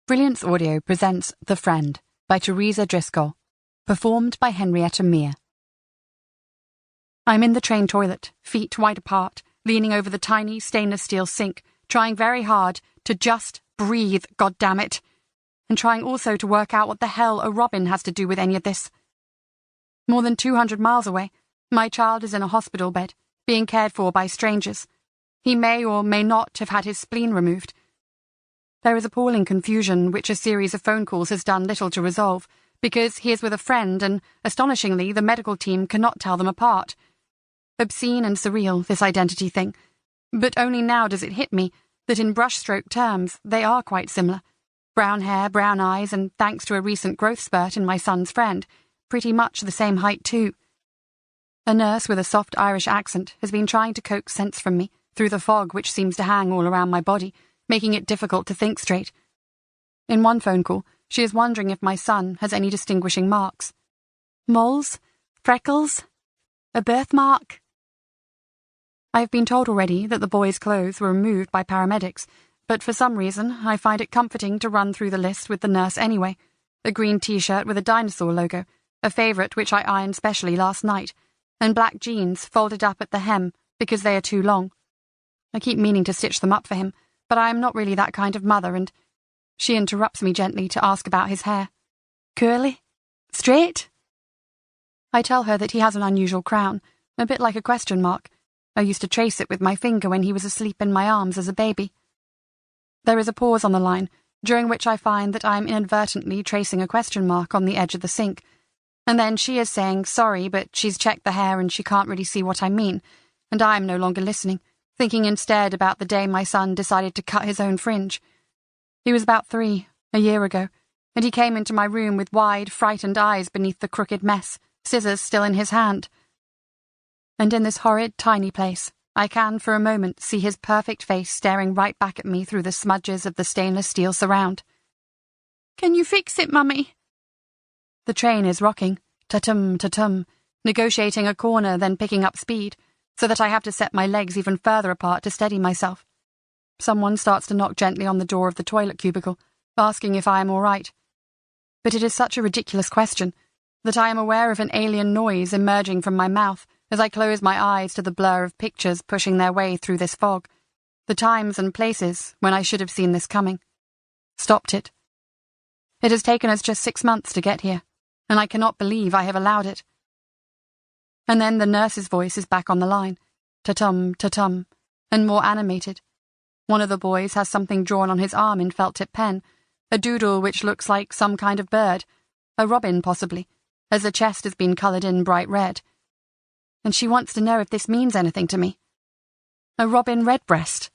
Brilliance Audio presents The Friend by Teresa Driscoll, performed by Henrietta Mear. I'm in the train toilet, feet wide apart, leaning over the tiny stainless steel sink, trying very hard to just breathe, goddammit, and trying also to work out what the hell a robin has to do with any of this. More than 200 miles away, my child is in a hospital bed, being cared for by strangers. He may or may not have had his spleen removed. There is appalling confusion which a series of phone calls has done little to resolve, because he is with a friend and, astonishingly, the medical team cannot tell them apart. Obscene and surreal, this identity thing. But only now does it hit me that in brushstroke terms they are quite similar. Brown hair, brown eyes, and thanks to a recent growth spurt in my son's friend, pretty much the same height too. A nurse with a soft Irish accent has been trying to coax sense from me through the fog which seems to hang all around my body, making it difficult to think straight. In one phone call, she is wondering if my son has any distinguishing marks. Moles? Freckles? A birthmark? I have been told already that the boy's clothes were removed by paramedics, but for some reason I find it comforting to run through the list with the nurse anyway. A green t-shirt with a dinosaur logo, a favourite which I ironed specially last night, and black jeans folded up at the hem because they are too long. I keep meaning to stitch them up for him, but I am not really that kind of mother, and she interrupts me gently to ask about his hair. Curly? Straight? I tell her that he has an unusual crown, a bit like a question mark. I used to trace it with my finger when he was asleep in my arms as a baby. There is a pause on the line, during which I find that I am inadvertently tracing a question mark on the edge of the sink, and then she is saying sorry, but she's checked the hair and she can't really see what I mean, and I am no longer listening, thinking instead about the day my son decided to cut his own fringe. He was about 3, a year ago, and he came into my room with wide, frightened eyes beneath the crooked mess, scissors still in his hand. And in this horrid, tiny place, I can for a moment see his perfect face staring right back at me through the smudges of the stainless steel surround. "Can you fix it, Mummy?" The train is rocking, ta-tum, ta-tum, negotiating a corner, then picking up speed, so that I have to set my legs even further apart to steady myself. Someone starts to knock gently on the door of the toilet cubicle, asking if I am all right. But it is such a ridiculous question that I am aware of an alien noise emerging from my mouth as I close my eyes to the blur of pictures pushing their way through this fog, the times and places when I should have seen this coming. Stopped it. It has taken us just 6 months to get here, and I cannot believe I have allowed it. And then the nurse's voice is back on the line, ta-tum, ta-tum, and more animated. One of the boys has something drawn on his arm in felt-tip pen, a doodle which looks like some kind of bird, a robin possibly, as the chest has been coloured in bright red. And she wants to know if this means anything to me. A robin redbreast.